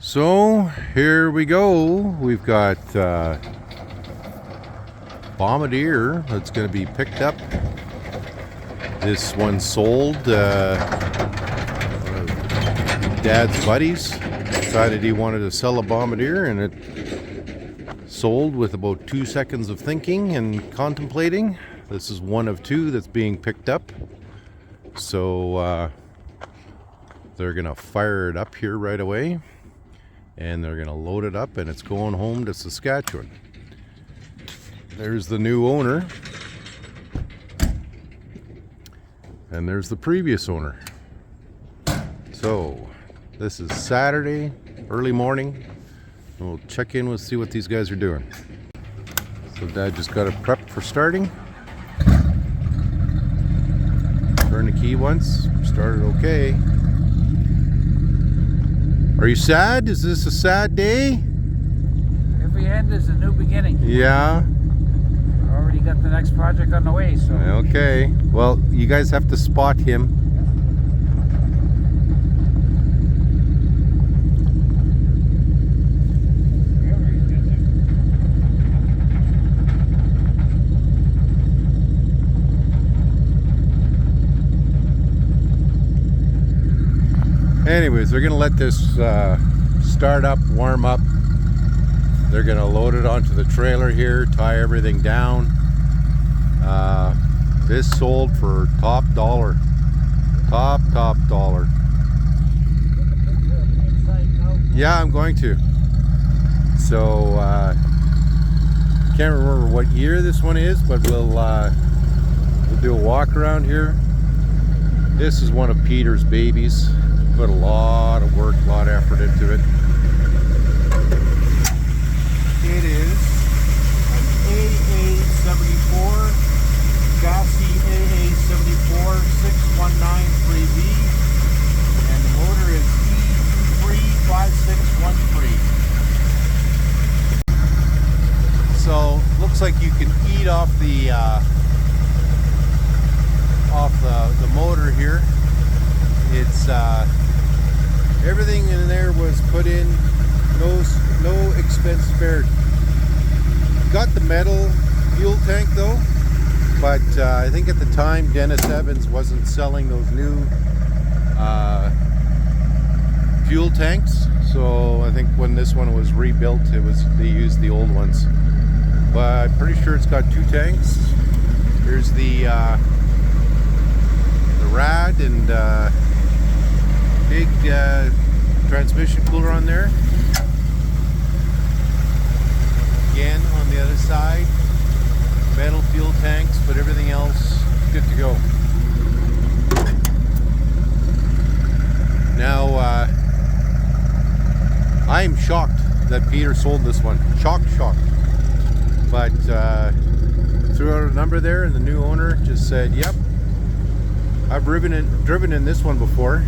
So here we go. We've got Bombardier that's going to be picked up. This one sold. Dad's buddies decided he wanted to sell a Bombardier, and it sold with about 2 seconds of thinking and contemplating. This is one of two that's being picked up. So they're going to fire it up here right away. And they're going to load it up, and it's going home to Saskatchewan. There's the new owner. And there's the previous owner. So, this is Saturday, early morning. And we'll check in, we'll see what these guys are doing. So Dad just got it prepped for starting. Turn the key once, started okay. Are you sad? Is this a sad day? Every end is a new beginning. Yeah. Already got the next project on the way, so. Okay. Well, you guys have to spot him. Anyways, they're going to let this start up, warm up. They're going to load it onto the trailer here, tie everything down. This sold for top dollar. Top dollar. Yeah, I'm going to. So, can't remember what year this one is, but we'll do a walk around here. This is one of Peter's babies. Put a lot of work, a lot of effort into it. It is an AA74, chassis AA74 6193B, and the motor is E35613. So looks like you can eat off the motor here. It's everything in there was put in, no expense spared. Got the metal fuel tank though, but I think at the time Dennis Evans wasn't selling those new fuel tanks, so I think when this one was rebuilt, they used the old ones. But I'm pretty sure it's got two tanks. Here's the rad and big transmission cooler on there. Again, on the other side, metal fuel tanks, but everything else good to go. Now, I am shocked that Peter sold this one. Shocked. But threw out a number there, and the new owner just said, "Yep, I've driven in this one before."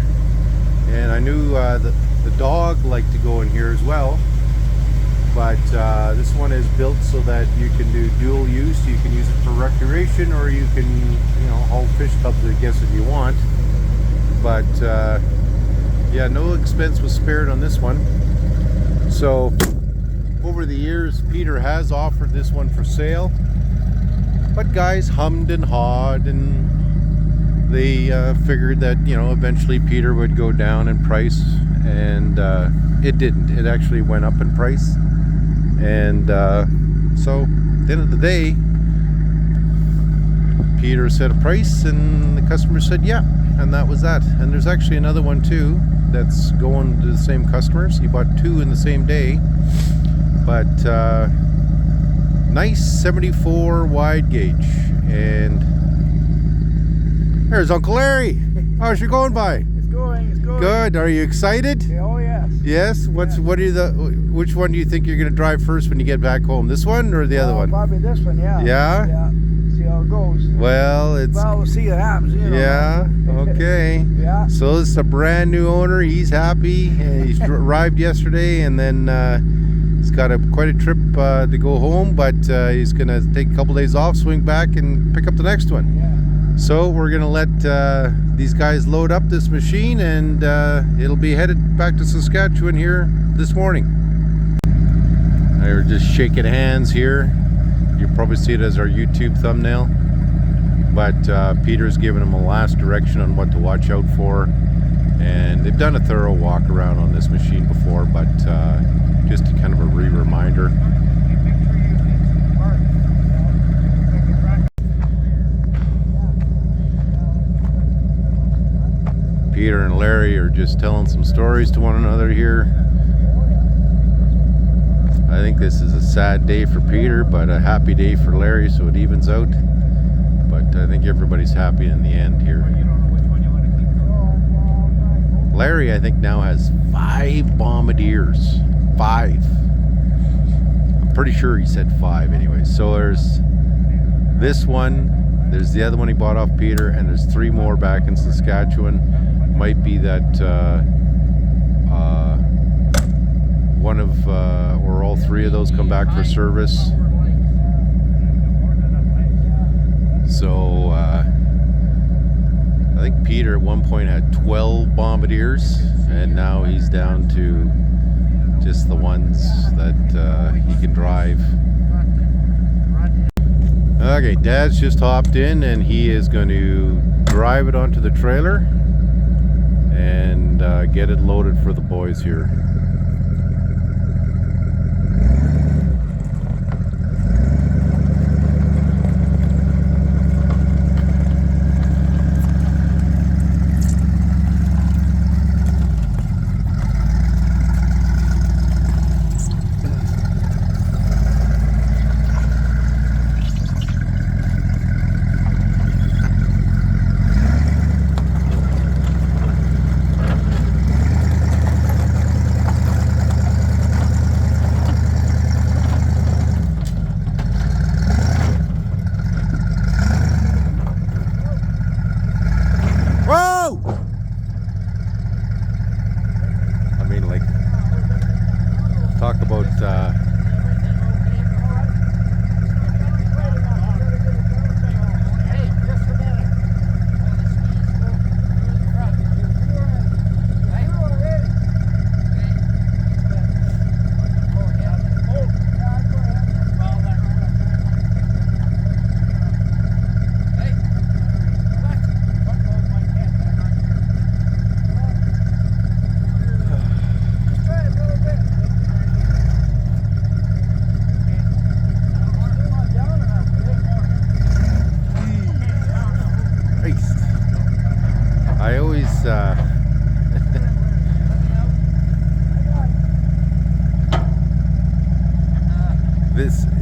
And I knew the dog liked to go in here as well, but this one is built so that you can do dual use. You can use it for recreation, or you can, haul fish tubs, I guess, if you want. But yeah, no expense was spared on this one. So over the years, Peter has offered this one for sale, but guys hummed and hawed, and they figured that, eventually Peter would go down in price, and it didn't. It actually went up in price. And so at the end of the day, Peter set a price, and the customer said yeah, and that was that. And there's actually another one too that's going to the same customers. He bought two in the same day, but nice 74 wide gauge. And there's Uncle Larry. How's you going by? It's going. Good. Are you excited? Oh, yes. Yes? Which one do you think you're going to drive first when you get back home? This one or the other one? Probably this one, yeah. Yeah? Yeah. See how it goes. Well, we'll see what happens, Yeah, okay. Yeah. So this is a brand new owner. He's happy. He's arrived yesterday, and then he's got quite a trip to go home, but he's going to take a couple days off, swing back, and pick up the next one. Yeah. So we're gonna let these guys load up this machine, and it'll be headed back to Saskatchewan here this morning. We're just shaking hands here. You'll probably see it as our YouTube thumbnail. But Peter's given them a last direction on what to watch out for. And they've done a thorough walk around on this machine before, but just a kind of a reminder. Peter and Larry are just telling some stories to one another here. I think this is a sad day for Peter, but a happy day for Larry, so it evens out. But I think everybody's happy in the end here. Larry, I think, now has 5 Bombardiers. 5. I'm pretty sure he said 5 anyway. So there's this one, there's the other one he bought off Peter, and there's 3 more back in Saskatchewan. Might be that one of or all 3 of those come back for service. So I think Peter at one point had 12 Bombardiers, and now he's down to just the ones that he can drive. Okay, Dad's just hopped in, and he is going to drive it onto the trailer and get it loaded for the boys here. Talk about I always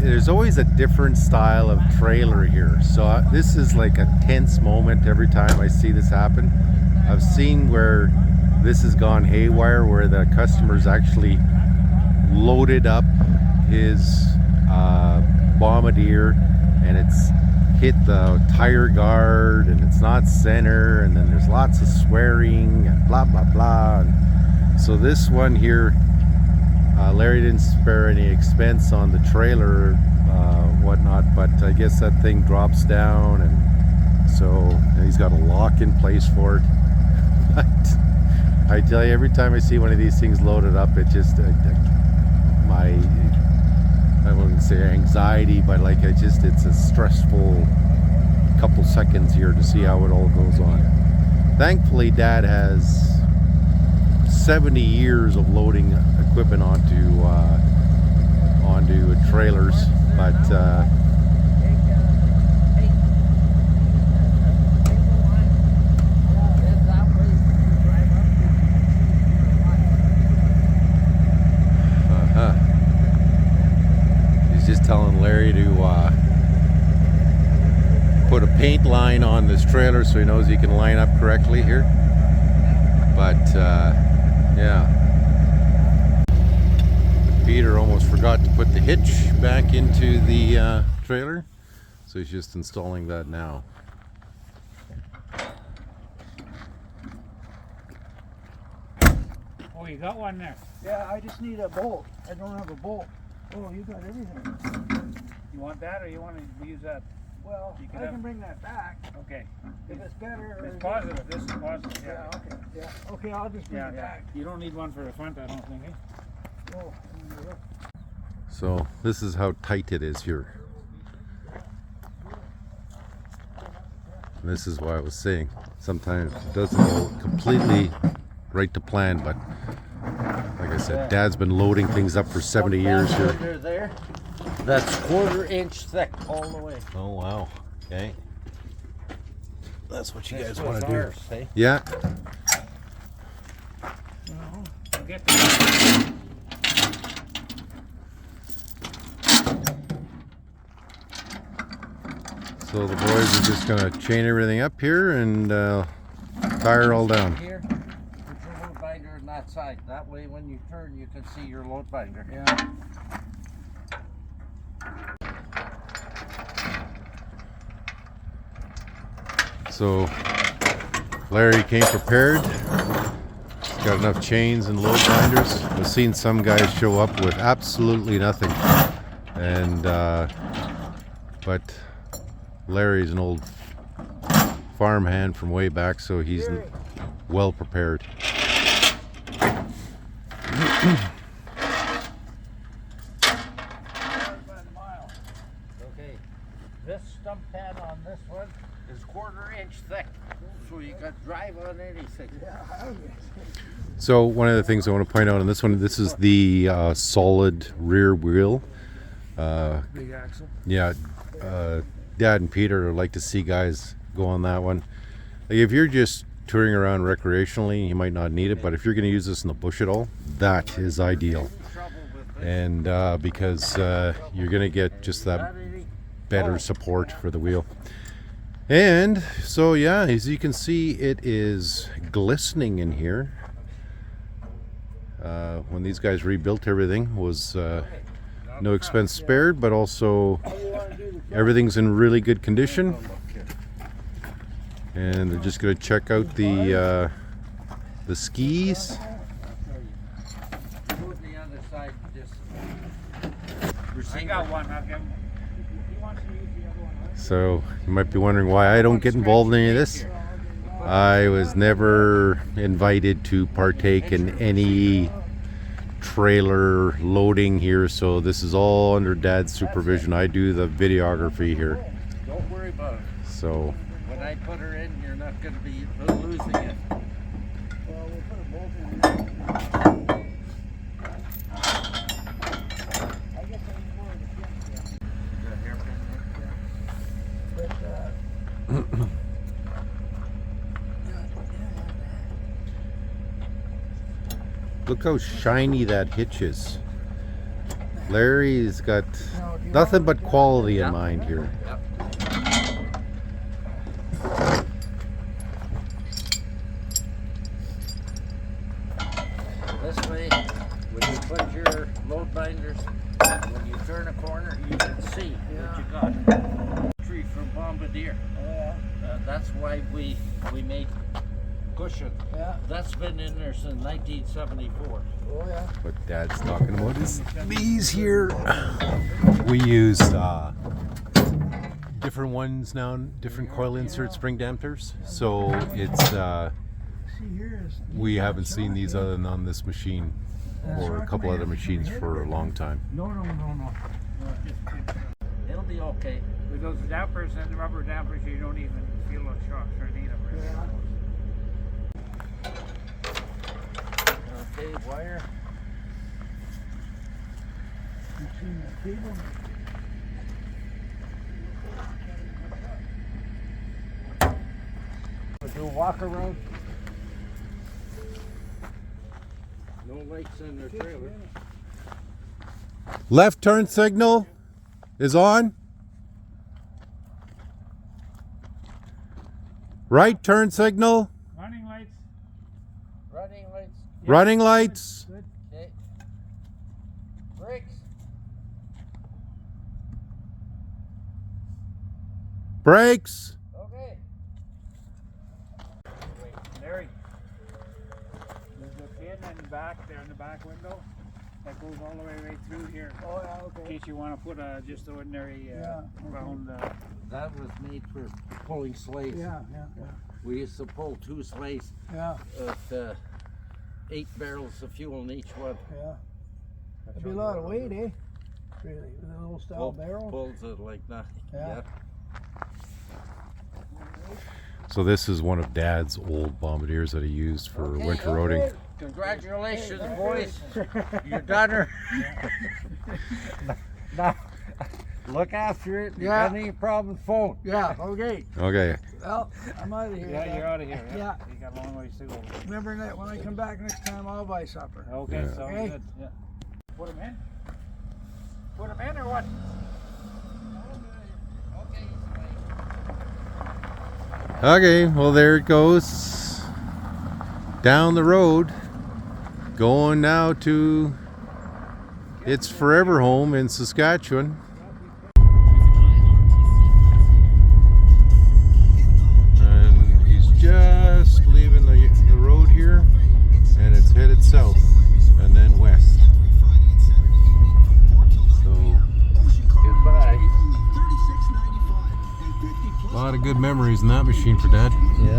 there's always a different style of trailer here, so this is like a tense moment every time I see this happen. I've seen where this has gone haywire, where the customer's actually loaded up his Bombardier and it's hit the tire guard and it's not center, and then there's lots of swearing and blah blah blah. And so this one here, Larry didn't spare any expense on the trailer whatnot, but I guess that thing drops down, and so he's got a lock in place for it. But I tell you, every time I see one of these things loaded up, it just my, I wouldn't say anxiety, but like it's a stressful couple seconds here to see how it all goes on. Thankfully, Dad has 70 years of loading equipment onto trailers, but he's just telling Larry to put a paint line on this trailer so he knows he can line up correctly here. But yeah, Peter almost forgot to put the hitch back into the trailer, so he's just installing that now. Oh, you got one there. Yeah, I just need a bolt. I don't have a bolt. Oh, you got everything. You want that, or you want to use that? Well, You I can have- can bring that back Okay. if it's better. It's or- positive. This is positive. Yeah, Yeah. okay. Yeah, okay, I'll just bring Yeah, it yeah. back. You don't need one for the front, I don't think. Oh, So this is how tight it is here. And this is why I was saying sometimes it doesn't go completely right to plan, but like I said, Dad's been loading things up for 70 years here. Under there. That's 1/4 inch thick all the way. Oh wow. Okay. That's what you This guys was want to do. ours, eh? Yeah. I'll get the So the boys are just gonna chain everything up here and tire all down. Here, put your load binder on that side. That way, when you turn, you can see your load binder. yeah. So Larry came prepared. He's got enough chains and load binders. I've seen some guys show up with absolutely nothing, and but Larry's an old farmhand from way back, so he's well prepared. Okay, this stump pad on this one is 1/4 inch thick, so you can drive on anything. So one of the things I want to point out on this one, this is the solid rear wheel. big axle. Yeah, Dad and Peter like to see guys go on that one. Like if you're just touring around recreationally, you might not need it, but if you're going to use this in the bush at all, that is ideal. And because you're going to get just that better support for the wheel. And so yeah, as you can see, it is glistening in here. When these guys rebuilt everything, was no expense spared, but also everything's in really good condition. And they're just going to check out the skis. Move the other side, just I got one. I'll give him. He wants to use the other one. Right? So you might be wondering why I don't get involved in any of this. I was never invited to partake in any trailer loading here, so this is all under Dad's supervision. I do the videography here. don't worry about it. So When I put her in, you're not going to be losing it. Well, we'll put a bolt in there. I guess I need more of the fence, The hairpin there. but, look how shiny that hitch is. Larry's got nothing but quality in mind here. This way, when you put your load binders, when you turn a corner, you can see what you got. Tree from Bombardier. That's why we made cushion. yeah. That's been in there since 1974. Oh, yeah. What Dad's talking about is these here. We use different ones now, different coil insert spring dampers. So it's See here is. we haven't seen these other than on this machine or a couple other machines for a long time. No. It'll be okay. With those dampers and the rubber dampers, you don't even feel those shocks or need them. Really. Okay, wire. Between the cable. We'll do a walk around. No lights in their trailer. Left turn signal is on. Right turn signal, Running lights. Running lights. running lights. Okay. Brakes. Brakes. Okay. Wait, Larry. There's a pin in the back there in the back window. that goes all the way right through here. Oh, yeah, In okay. case you want to put a just ordinary Yeah, okay. round. That was made for pulling sleighs. Yeah, yeah, yeah. We used to pull 2 sleighs Yeah, at 8 barrels of fuel in each one. yeah. It'd be a lot of weight, eh? Really, with a little style barrel. Pulls it like that. Yeah. So this is one of Dad's old Bombardiers that he used for Okay, winter roading. okay. Congratulations, boys. You're done her. Now, look after it. If you Yeah. got any problems, phone. Yeah, okay. Okay. Well, I'm out of here. Yeah, then. you're out of here. Yeah. You got a long ways to go. Remember that when I come back next time, I'll buy supper. Okay, Yeah. sounds Okay. good. Yeah. Put him in. Put him in or what? Okay, well there it goes. Down the road. Going now to its forever home in Saskatchewan. And he's just leaving the road here, and it's headed south and then west. So Goodbye. a lot of good memories in that machine for Dad. Yeah.